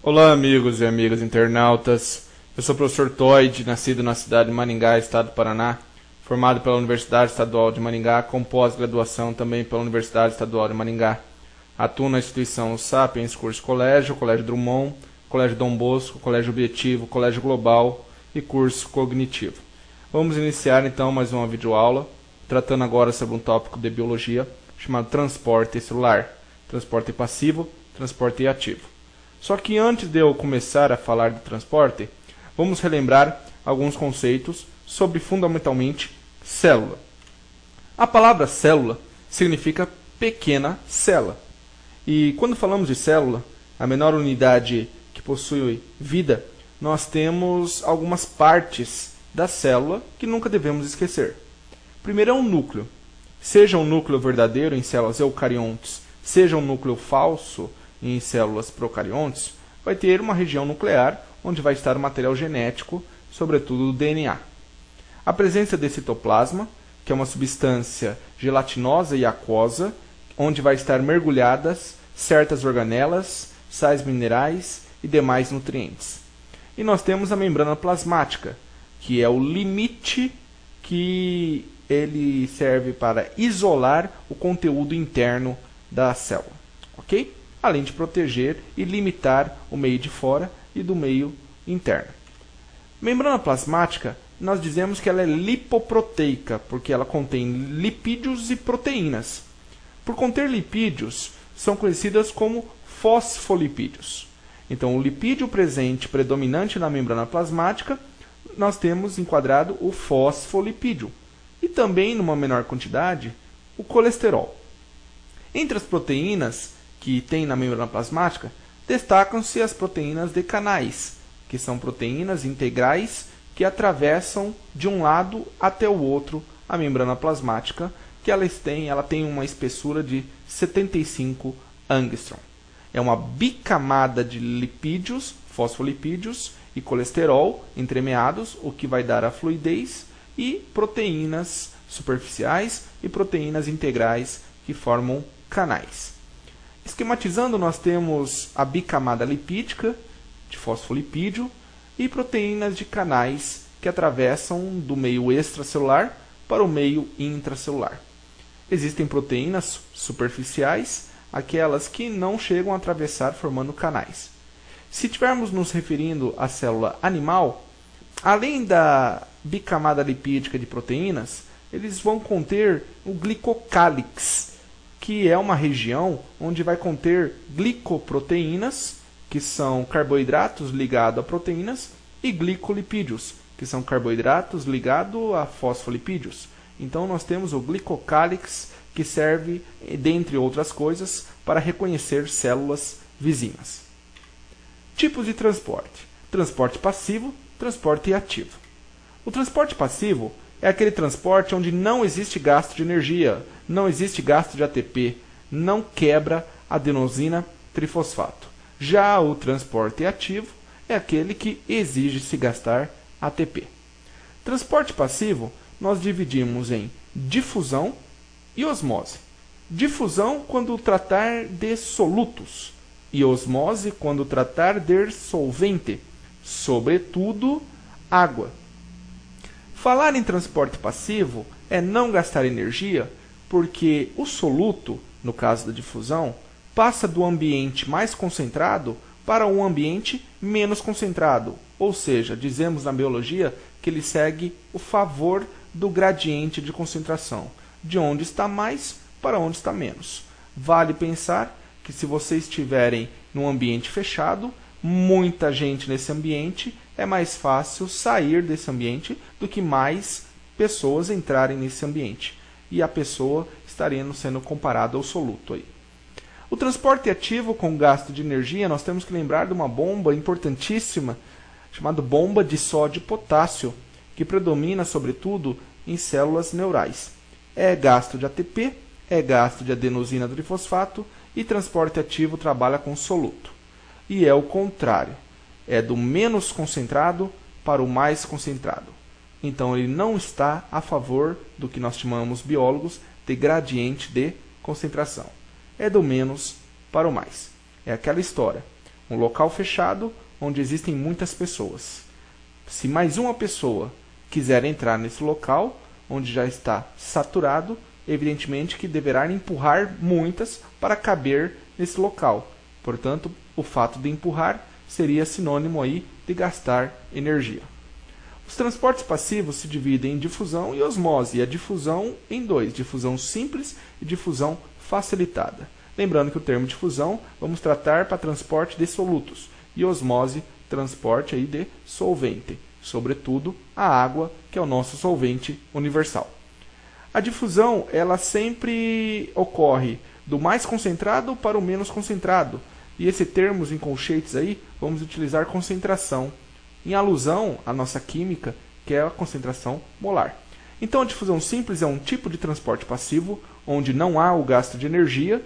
Olá, amigos e amigas internautas. Eu sou o professor Toide, nascido na cidade de Maringá, estado do Paraná, formado pela Universidade Estadual de Maringá, com pós-graduação também pela Universidade Estadual de Maringá. Atuo na instituição Sapiens Curso Colégio, Colégio Drummond, Colégio Dom Bosco, Colégio Objetivo, Colégio Global e Curso Cognitivo. Vamos iniciar então mais uma videoaula, tratando agora sobre um tópico de biologia chamado transporte celular, transporte passivo, transporte ativo. Só que antes de eu começar a falar de transporte, vamos relembrar alguns conceitos sobre fundamentalmente célula. A palavra célula significa pequena célula. E quando falamos de célula, a menor unidade que possui vida, nós temos algumas partes da célula que nunca devemos esquecer. Primeiro é um núcleo. Seja um núcleo verdadeiro em células eucariontes, seja um núcleo falso em células procariontes, vai ter uma região nuclear onde vai estar o material genético, sobretudo o DNA. A presença de citoplasma, que é uma substância gelatinosa e aquosa, onde vai estar mergulhadas certas organelas, sais minerais e demais nutrientes. E nós temos a membrana plasmática, que é o limite que ele serve para isolar o conteúdo interno da célula, ok? Além de proteger e limitar o meio de fora e do meio interno. Membrana plasmática, nós dizemos que ela é lipoproteica, porque ela contém lipídios e proteínas. Por conter lipídios, são conhecidas como fosfolipídios. Então, o lipídio presente predominante na membrana plasmática, nós temos enquadrado o fosfolipídio. E também, numa menor quantidade, o colesterol. Entre as proteínas que tem na membrana plasmática, destacam-se as proteínas de canais, que são proteínas integrais que atravessam de um lado até o outro a membrana plasmática, que ela tem uma espessura de 75 angstrom. É uma bicamada de lipídios, fosfolipídios e colesterol entremeados, o que vai dar a fluidez, e proteínas superficiais e proteínas integrais que formam canais. Esquematizando, nós temos a bicamada lipídica de fosfolipídio e proteínas de canais que atravessam do meio extracelular para o meio intracelular. Existem proteínas superficiais, aquelas que não chegam a atravessar formando canais. Se estivermos nos referindo à célula animal, além da bicamada lipídica de proteínas, eles vão conter o glicocálix, que é uma região onde vai conter glicoproteínas, que são carboidratos ligados a proteínas, e glicolipídios, que são carboidratos ligados a fosfolipídios. Então nós temos o glicocálix, que serve, dentre outras coisas, para reconhecer células vizinhas. Tipos de transporte: transporte passivo, transporte ativo. O transporte passivo é aquele transporte onde não existe gasto de energia, não existe gasto de ATP, não quebra adenosina trifosfato. Já o transporte ativo é aquele que exige se gastar ATP. Transporte passivo nós dividimos em difusão e osmose. Difusão quando tratar de solutos e osmose quando tratar de solvente, sobretudo água. Falar em transporte passivo é não gastar energia, porque o soluto, no caso da difusão, passa do ambiente mais concentrado para um ambiente menos concentrado. Ou seja, dizemos na biologia que ele segue o favor do gradiente de concentração, de onde está mais para onde está menos. Vale pensar que se vocês estiverem num ambiente fechado, muita gente nesse ambiente, é mais fácil sair desse ambiente do que mais pessoas entrarem nesse ambiente. E a pessoa estaria sendo comparada ao soluto aí. O transporte ativo com gasto de energia, nós temos que lembrar de uma bomba importantíssima, chamada bomba de sódio e potássio, que predomina sobretudo em células neurais. É gasto de ATP, é gasto de adenosina trifosfato, e transporte ativo trabalha com soluto. E é o contrário. É do menos concentrado para o mais concentrado. Então ele não está a favor do que nós chamamos biólogos de gradiente de concentração. É do menos para o mais. É aquela história. Um local fechado onde existem muitas pessoas. Se mais uma pessoa quiser entrar nesse local, onde já está saturado, evidentemente que deverá empurrar muitas para caber nesse local. Portanto, o fato de empurrar seria sinônimo aí de gastar energia. Os transportes passivos se dividem em difusão e osmose, e a difusão em dois, difusão simples e difusão facilitada. Lembrando que o termo difusão vamos tratar para transporte de solutos, e osmose, transporte aí de solvente, sobretudo a água, que é o nosso solvente universal. A difusão, ela sempre ocorre do mais concentrado para o menos concentrado, e esse termos em colchetes aí, vamos utilizar concentração, em alusão à nossa química, que é a concentração molar. Então a difusão simples é um tipo de transporte passivo, onde não há o gasto de energia,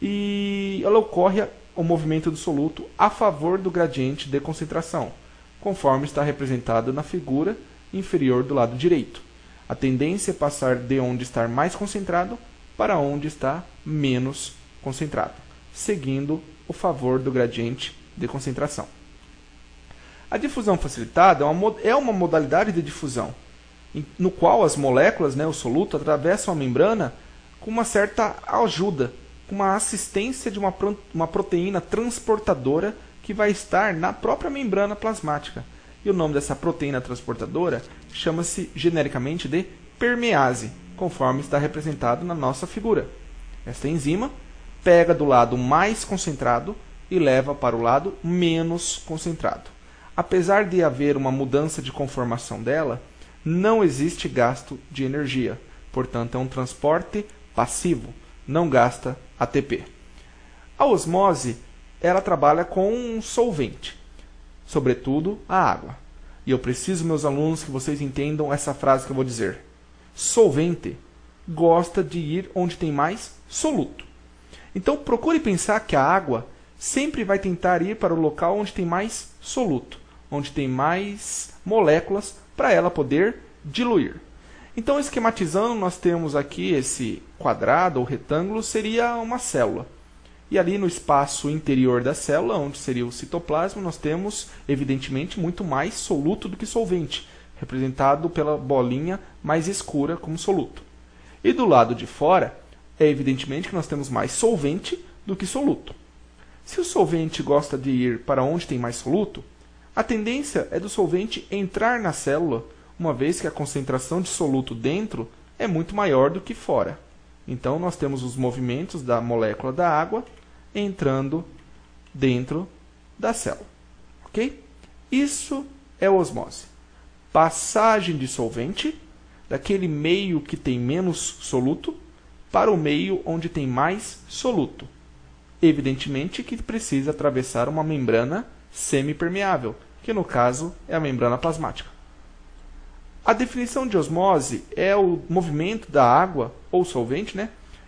e ela ocorre o movimento do soluto a favor do gradiente de concentração, conforme está representado na figura inferior do lado direito. A tendência é passar de onde está mais concentrado para onde está menos concentrado, seguindo o favor do gradiente de concentração. A difusão facilitada é uma modalidade de difusão, no qual as moléculas, o soluto, atravessam a membrana com uma certa ajuda, com uma assistência de uma proteína transportadora que vai estar na própria membrana plasmática. E o nome dessa proteína transportadora chama-se genericamente de permease, conforme está representado na nossa figura. Esta enzima pega do lado mais concentrado e leva para o lado menos concentrado. Apesar de haver uma mudança de conformação dela, não existe gasto de energia. Portanto, é um transporte passivo, não gasta ATP. A osmose, ela trabalha com um solvente, sobretudo a água. E eu preciso, meus alunos, que vocês entendam essa frase que eu vou dizer. Solvente gosta de ir onde tem mais soluto. Então, procure pensar que a água sempre vai tentar ir para o local onde tem mais soluto, onde tem mais moléculas para ela poder diluir. Então, esquematizando, nós temos aqui esse quadrado ou retângulo, seria uma célula. E ali no espaço interior da célula, onde seria o citoplasma, nós temos, evidentemente, muito mais soluto do que solvente, representado pela bolinha mais escura como soluto. E do lado de fora, é evidentemente que nós temos mais solvente do que soluto. Se o solvente gosta de ir para onde tem mais soluto, a tendência é do solvente entrar na célula, uma vez que a concentração de soluto dentro é muito maior do que fora. Então, nós temos os movimentos da molécula da água entrando dentro da célula. Ok? Isso é osmose. Passagem de solvente, daquele meio que tem menos soluto, para o meio onde tem mais soluto. Evidentemente que precisa atravessar uma membrana semipermeável, que no caso é a membrana plasmática. A definição de osmose é o movimento da água, ou solvente,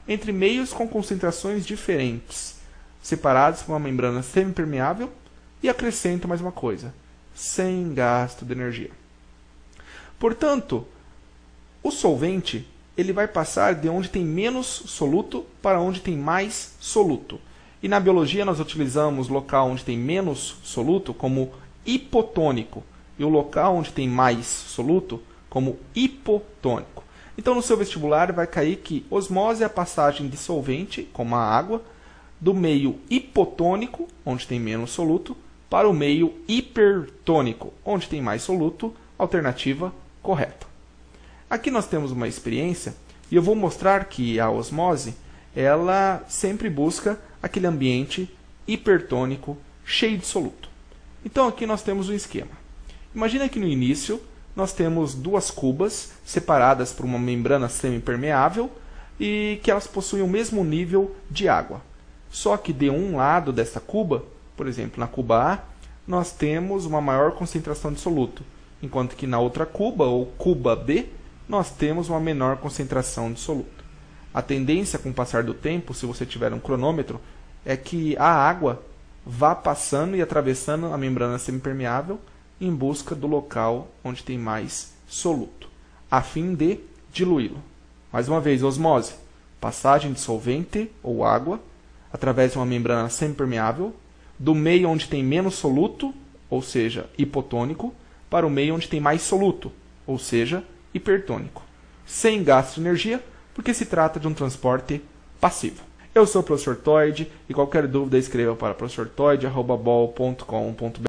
entre meios com concentrações diferentes, separados por uma membrana semipermeável, e acrescento mais uma coisa, sem gasto de energia. Portanto, o solvente ele vai passar de onde tem menos soluto para onde tem mais soluto. E na biologia nós utilizamos o local onde tem menos soluto como hipotônico e o local onde tem mais soluto como hipotônico. Então no seu vestibular vai cair que osmose é a passagem de solvente, como a água, do meio hipotônico, onde tem menos soluto, para o meio hipertônico, onde tem mais soluto, alternativa correta. Aqui nós temos uma experiência e eu vou mostrar que a osmose ela sempre busca aquele ambiente hipertônico cheio de soluto. Então aqui nós temos um esquema. Imagina que no início nós temos duas cubas separadas por uma membrana semipermeável e que elas possuem o mesmo nível de água. Só que de um lado dessa cuba, por exemplo, na cuba A, nós temos uma maior concentração de soluto, enquanto que na outra cuba, ou cuba B, nós temos uma menor concentração de soluto. A tendência com o passar do tempo, se você tiver um cronômetro, é que a água vá passando e atravessando a membrana semipermeável em busca do local onde tem mais soluto, a fim de diluí-lo. Mais uma vez, osmose, passagem de solvente ou água através de uma membrana semipermeável, do meio onde tem menos soluto, ou seja, hipotônico, para o meio onde tem mais soluto, ou seja, hipertônico, sem gasto de energia, porque se trata de um transporte passivo. Eu sou o professor Toide e qualquer dúvida escreva para professortoide@bol.com.br.